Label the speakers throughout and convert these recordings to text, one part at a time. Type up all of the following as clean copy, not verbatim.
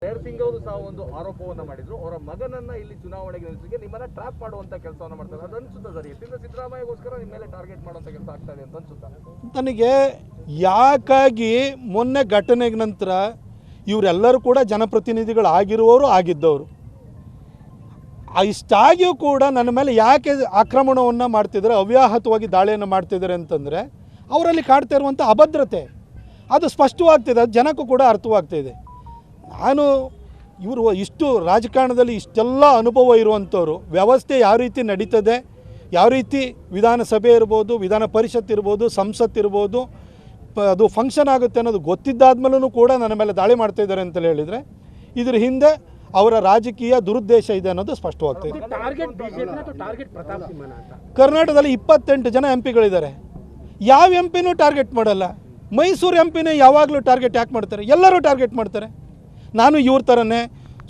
Speaker 1: Mayor Singh ಅವರು ಸಹ ಒಂದು ಆರೋಪವನ್ನ ಮಾಡಿದ್ರು. ಅವರ ಮಗನನ್ನ ಇಲ್ಲಿ ಚುನಾವಣೆಗೆ ನಿಲ್ಲಿಸಿಗೆ ನಿಮ್ಮನ್ನ ಟ್ರ್ಯಾಪ್ ಮಾಡುವಂತ ಕೆಲಸವನ್ನ ಮಾಡ್ತಾರೆ. ಅದು ಅನ್ಸುತ್ತಾ ಸರ್? ಎತ್ತಿಂದ ಸಿದ್ದರಾಮಯ್ಯಗೋಸ್ಕರ ನಿಮ್ಮ ಮೇಲೆ ಟಾರ್ಗೆಟ್ ಮಾಡುವಂತ ಕೆಲಸ ಆಗ್ತಾ ಇದೆ ಅಂತ ಅನ್ಸುತ್ತಾ?
Speaker 2: ನನಗೆ ಯಾಕಾಗಿ ಮೊನ್ನೆ ಘಟನೆಗೆ ನಂತರ ಇವರೆಲ್ಲರೂ ಕೂಡ ಜನಪ್ರತಿನಿಧಿಗಳು ಆಗಿರುವವರು ಆಗಿದ್ದವರು ಇಷ್ಟಾಗಿಯೂ ಕೂಡ ನನ್ನ ಮೇಲೆ ಯಾಕೆ ಆಕ್ರಮಣವನ್ನು ಮಾಡ್ತಿದ್ದಾರೆ, ಅವ್ಯಾಹತವಾಗಿ ದಾಳಿಯನ್ನು ಮಾಡ್ತಿದ್ದಾರೆ ಅಂತಂದರೆ ಅವರಲ್ಲಿ ಕಾಡ್ತಾ ಇರುವಂಥ ಅಭದ್ರತೆ ಅದು ಸ್ಪಷ್ಟವಾಗ್ತಿದೆ. ಅದು ಜನಕ್ಕೂ ಕೂಡ ಅರ್ಥವಾಗ್ತಿದೆ. ನಾನು ಇವರು ಇಷ್ಟು ರಾಜಕಾರಣದಲ್ಲಿ ಇಷ್ಟೆಲ್ಲ ಅನುಭವ ಇರುವಂಥವ್ರು, ವ್ಯವಸ್ಥೆ ಯಾವ ರೀತಿ ನಡೀತದೆ, ಯಾವ ರೀತಿ ವಿಧಾನಸಭೆ ಇರ್ಬೋದು, ವಿಧಾನ ಪರಿಷತ್ ಇರ್ಬೋದು, ಸಂಸತ್ ಇರ್ಬೋದು, ಅದು ಫಂಕ್ಷನ್ ಆಗುತ್ತೆ ಅನ್ನೋದು ಗೊತ್ತಿದ್ದಾದ್ಮೇಲೂ ಕೂಡ ನನ್ನ ಮೇಲೆ ದಾಳಿ ಮಾಡ್ತಾಯಿದ್ದಾರೆ ಅಂತ ಹೇಳಿದರೆ ಇದ್ರ ಹಿಂದೆ ಅವರ ರಾಜಕೀಯ ದುರುದ್ದೇಶ ಇದೆ ಅನ್ನೋದು ಸ್ಪಷ್ಟವಾಗ್ತಿದೆ. ಕರ್ನಾಟಕದಲ್ಲಿ 28 ಜನ ಎಂ ಪಿಗಳಿದ್ದಾರೆ. ಯಾವ ಎಂ ಪಿನೂ ಟಾರ್ಗೆಟ್ ಮಾಡಲ್ಲ. ಮೈಸೂರು ಎಂ ಪಿನೇ ಯಾವಾಗಲೂ ಟಾರ್ಗೆಟ್ ಯಾಕೆ ಮಾಡ್ತಾರೆ? ಎಲ್ಲರೂ ಟಾರ್ಗೆಟ್ ಮಾಡ್ತಾರೆ. ನಾನು ಇವ್ರ ಥರನೇ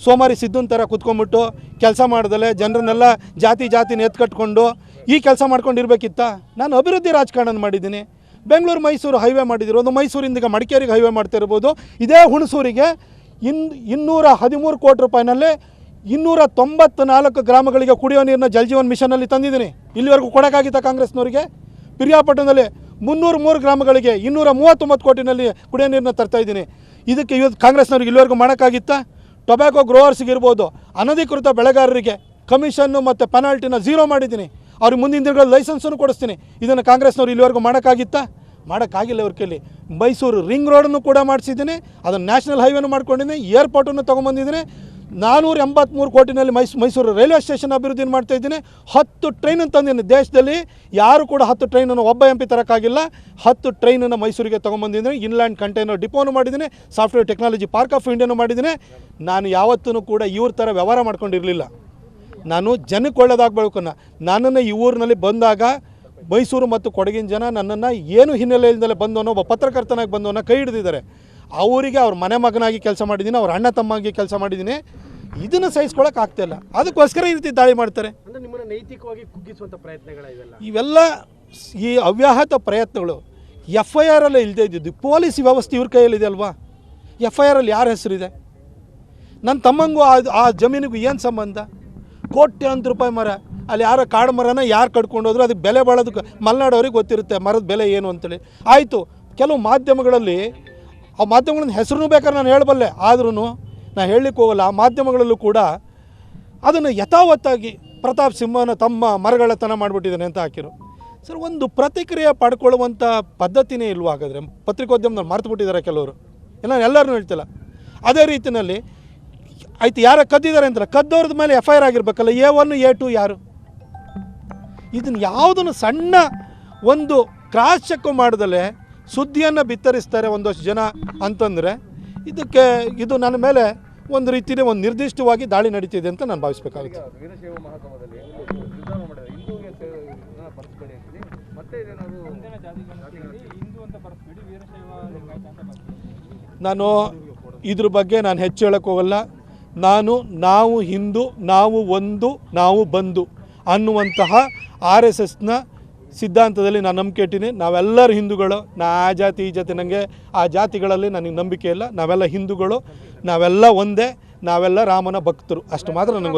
Speaker 2: ಸೋಮಾರಿ ಸಿದ್ದುನ ಥರ ಕುತ್ಕೊಂಡ್ಬಿಟ್ಟು ಕೆಲಸ ಮಾಡ್ದಲೆ ಜನರನ್ನೆಲ್ಲ ಜಾತಿನ ಎತ್ಕಟ್ಕೊಂಡು ಈ ಕೆಲಸ ಮಾಡ್ಕೊಂಡಿರ್ಬೇಕಿತ್ತ? ನಾನು ಅಭಿವೃದ್ಧಿ ರಾಜಕಾರಣ ಮಾಡಿದ್ದೀನಿ. ಬೆಂಗಳೂರು ಮೈಸೂರು ಹೈವೇ ಮಾಡಿದಿರೋದು, ಮೈಸೂರಿಂದ ಈಗ ಮಡಿಕೇರಿಗೆ ಹೈವೇ ಮಾಡ್ತಾ ಇರ್ಬೋದು. ಇದೇ ಹುಣಸೂರಿಗೆ 213 ಕೋಟಿ ರೂಪಾಯಿನಲ್ಲಿ 294 ಗ್ರಾಮಗಳಿಗೆ ಕುಡಿಯೋ ನೀರನ್ನ ಜಲಜೀವನ್ ಮಿಷನಲ್ಲಿ ತಂದಿದ್ದೀನಿ. ಇಲ್ಲಿವರೆಗೂ ಕೊಡೋಕ್ಕಾಗಿತ್ತ ಕಾಂಗ್ರೆಸ್ನವರಿಗೆ? ಪಿರಿಯಾಪಟ್ಟಣದಲ್ಲಿ 303 ಗ್ರಾಮಗಳಿಗೆ 239 ಕೋಟಿನಲ್ಲಿ ಕುಡಿಯೋ ನೀರನ್ನ ತರ್ತಾಯಿದ್ದೀನಿ. ಇದಕ್ಕೆ ಇವತ್ತು ಕಾಂಗ್ರೆಸ್ನವ್ರಿಗೆ ಇಲ್ಲಿವರೆಗೂ ಮಾಡೋಕ್ಕಾಗಿತ್ತಾ? ಟೊಬ್ಯಾಕೋ ಗ್ರೋವರ್ಸ್ಗಿರ್ಬೋದು, ಅನಧಿಕೃತ ಬೆಳೆಗಾರರಿಗೆ ಕಮಿಷನ್ನು ಮತ್ತು ಪೆನಾಲ್ಟಿನ ಝೀರೋ ಮಾಡಿದ್ದೀನಿ. ಅವ್ರಿಗೆ ಮುಂದಿನ ದಿನಗಳಲ್ಲಿ ಲೈಸೆನ್ಸನ್ನು ಕೊಡಿಸ್ತೀನಿ. ಇದನ್ನು ಕಾಂಗ್ರೆಸ್ನವ್ರು ಇಲ್ಲಿವರೆಗೂ ಮಾಡೋಕ್ಕಾಗಿತ್ತಾ? ಮಾಡೋಕ್ಕಾಗಿಲ್ಲ ಅವ್ರ ಕೈಲಿ. ಮೈಸೂರು ರಿಂಗ್ ರೋಡನ್ನು ಕೂಡ ಮಾಡಿಸಿದ್ದೀನಿ, ಅದನ್ನು ನ್ಯಾಷನಲ್ ಹೈವೇನು ಮಾಡ್ಕೊಂಡಿದ್ದೀನಿ, ಏರ್ಪೋರ್ಟನ್ನು ತೊಗೊಂಬಂದಿದ್ದೀನಿ. 483 ಕೋಟಿನಲ್ಲಿ ಮೈಸೂರು ರೈಲ್ವೆ ಸ್ಟೇಷನ್ ಅಭಿವೃದ್ಧಿ ಮಾಡ್ತಾಯಿದ್ದೀನಿ. 10 ಟ್ರೈನನ್ನು ತಂದಿದ್ದೀನಿ. ದೇಶದಲ್ಲಿ ಯಾರು ಕೂಡ 10 ಟ್ರೈನನ್ನು ಒಬ್ಬ ಎಂ ಪಿ ತರೋಕ್ಕಾಗಿಲ್ಲ. 10 ಟ್ರೈನನ್ನು ಮೈಸೂರಿಗೆ ತೊಗೊಂಬಂದಿದ್ದೀನಿ. ಇನ್ಲ್ಯಾಂಡ್ ಕಂಟೈನರ್ ಡಿಪೋನು ಮಾಡಿದ್ದೀನಿ, ಸಾಫ್ಟ್ವೇರ್ ಟೆಕ್ನಾಲಜಿ ಪಾರ್ಕ್ ಆಫ್ ಇಂಡಿಯಾನು ಮಾಡಿದ್ದೀನಿ. ನಾನು ಯಾವತ್ತೂ ಕೂಡ ಇವ್ರ ಥರ ವ್ಯವಹಾರ ಮಾಡ್ಕೊಂಡಿರಲಿಲ್ಲ. ನಾನು ಜನಕ್ಕೆ ಒಳ್ಳೆಯದಾಗಬೇಕು. ನನ್ನನ್ನು ಈ ಊರಿನಲ್ಲಿ ಬಂದಾಗ ಮೈಸೂರು ಮತ್ತು ಕೊಡಗಿನ ಜನ ನನ್ನನ್ನು ಏನು ಹಿನ್ನೆಲೆಯಿಂದಲೇ ಬಂದವನೋ, ಒಬ್ಬ ಪತ್ರಕರ್ತನಾಗಿ ಬಂದವನ ಕೈ ಹಿಡಿದಿದ್ದಾರೆ. ಅವರಿಗೆ ಅವ್ರ ಮನೆ ಮಗನಾಗಿ ಕೆಲಸ ಮಾಡಿದ್ದೀನಿ, ಅವ್ರ ಅಣ್ಣ ತಮ್ಮಾಗಿ ಕೆಲಸ ಮಾಡಿದ್ದೀನಿ. ಇದನ್ನು ಸಹಿಸ್ಕೊಳ್ಳೋಕೆ ಆಗ್ತಾಯಿಲ್ಲ. ಅದಕ್ಕೋಸ್ಕರ ಈ ರೀತಿ ದಾಳಿ ಮಾಡ್ತಾರೆ.
Speaker 3: ಅಂದರೆ ನಿಮ್ಮನ್ನು ನೈತಿಕವಾಗಿ ಕುಗ್ಗಿಸುವಂಥ ಪ್ರಯತ್ನಗಳಿವೆಲ್ಲ,
Speaker 2: ಇವೆಲ್ಲ ಈ ಅವ್ಯಾಹತ ಪ್ರಯತ್ನಗಳು FIR ಅಲ್ಲೇ ಇಲ್ಲದೆ ಇದ್ದಿದ್ದು. ಪೊಲೀಸ್ ವ್ಯವಸ್ಥೆ ಇವ್ರ ಕೈಯಲ್ಲಿದೆ ಅಲ್ವಾ? FIR ಅಲ್ಲಿ ಯಾರ ಹೆಸರಿದೆ? ನನ್ನ ತಮ್ಮಂಗೂ ಆ ಜಮೀನಿಗೂ ಏನು ಸಂಬಂಧ? ಕೋಟ್ಯಾಂತರ ರೂಪಾಯಿ ಮರ, ಅಲ್ಲಿ ಯಾರೋ ಕಾಡು ಮರನ ಯಾರು ಕಡ್ಕೊಂಡೋದ್ರು, ಅದಕ್ಕೆ ಬೆಲೆ ಬಾಳೋದಕ್ಕೆ ಮಲೆನಾಡವ್ರಿಗೆ ಗೊತ್ತಿರುತ್ತೆ ಮರದ ಬೆಲೆ ಏನು ಅಂತೇಳಿ. ಆಯಿತು, ಕೆಲವು ಮಾಧ್ಯಮಗಳಲ್ಲಿ ಆ ಮಾಧ್ಯಮಗಳನ್ನ ಹೆಸರು ಬೇಕಾದ್ರೆ ನಾನು ಹೇಳಬಲ್ಲೆ, ಆದ್ರೂ ನಾನು ಹೇಳಲಿಕ್ಕೆ ಹೋಗಲ್ಲ. ಆ ಮಾಧ್ಯಮಗಳಲ್ಲೂ ಕೂಡ ಅದನ್ನು ಯಥಾವತ್ತಾಗಿ ಪ್ರತಾಪ್ ಸಿಂಹನ ತಮ್ಮ ಮರಗಳತನ ಮಾಡಿಬಿಟ್ಟಿದ್ದಾನೆ ಅಂತ ಹಾಕಿರು. ಸರ್, ಒಂದು ಪ್ರತಿಕ್ರಿಯೆ ಪಡ್ಕೊಳ್ಳುವಂಥ ಪದ್ಧತಿನೇ ಇಲ್ವಾ? ಹಾಗಾದರೆ ಪತ್ರಿಕೋದ್ಯಮದಲ್ಲಿ ಮರ್ತು ಬಿಟ್ಟಿದ್ದಾರೆ ಕೆಲವರು. ನಾನು ಎಲ್ಲರೂ ಹೇಳ್ತಿಲ್ಲ. ಅದೇ ರೀತಿಯಲ್ಲಿ ಆಯ್ತು, ಯಾರು ಕದ್ದಿದ್ದಾರೆ ಅಂತಾರೆ, ಕದ್ದವ್ರದ್ದು ಮೇಲೆ FIR ಆಗಿರ್ಬೇಕಲ್ಲ. A1 A2 ಯಾರು? ಇದನ್ನು ಯಾವುದನ್ನು ಸಣ್ಣ ಒಂದು ಕ್ರಾಸ್ ಚೆಕ್ ಮಾಡ್ದಲೇ ಸುದ್ದಿಯನ್ನು ಬಿತ್ತರಿಸ್ತಾರೆ ಒಂದಷ್ಟು ಜನ ಅಂತಂದರೆ ಇದು ನನ್ನ ಮೇಲೆ ಒಂದು ರೀತಿಯ ಒಂದು ನಿರ್ದಿಷ್ಟವಾಗಿ ದಾಳಿ ನಡೀತಿದೆ ಅಂತ ನಾನು ಭಾವಿಸಬೇಕಾಗುತ್ತೆ.
Speaker 1: ವೀರಶೈವ ಮಹಾಸಭಾದಲ್ಲಿ ನಿರ್ಧಾರ ಮಾಡಿದ್ದಾರೆ, ಹಿಂದೂಗೆ ಬರ್ಸ್ಬೇಡಿ ಅಂತೇಳಿ. ಮತ್ತೆ
Speaker 2: ನಾನು ಇದ್ರ ಬಗ್ಗೆ ನಾನು ಹೆಚ್ಚು ಹೇಳಕ್ಕೆ ಹೋಗಲ್ಲ. ನಾವು ಹಿಂದೂ, ನಾವು ಒಂದು, ನಾವು ಬಂಧು ಅನ್ನುವಂತಹ RSSನ ಸಿದ್ಧಾಂತದಲ್ಲಿ ನಾನು ನಂಬಿಕೆ ಇಟ್ಟಿನಿ. ನಾವೆಲ್ಲರೂ ಹಿಂದೂಗಳು. ಆ ಜಾತಿ ಈ ಜಾತಿ, ನನಗೆ ಆ ಜಾತಿಗಳಲ್ಲಿ ನನಗೆ ನಂಬಿಕೆ ಇಲ್ಲ. ನಾವೆಲ್ಲ ಹಿಂದೂಗಳು, ನಾವೆಲ್ಲ ಒಂದೇ, ನಾವೆಲ್ಲ ರಾಮನ ಭಕ್ತರು. ಅಷ್ಟು ಮಾತ್ರ ನನಗೆ ಗೊತ್ತು.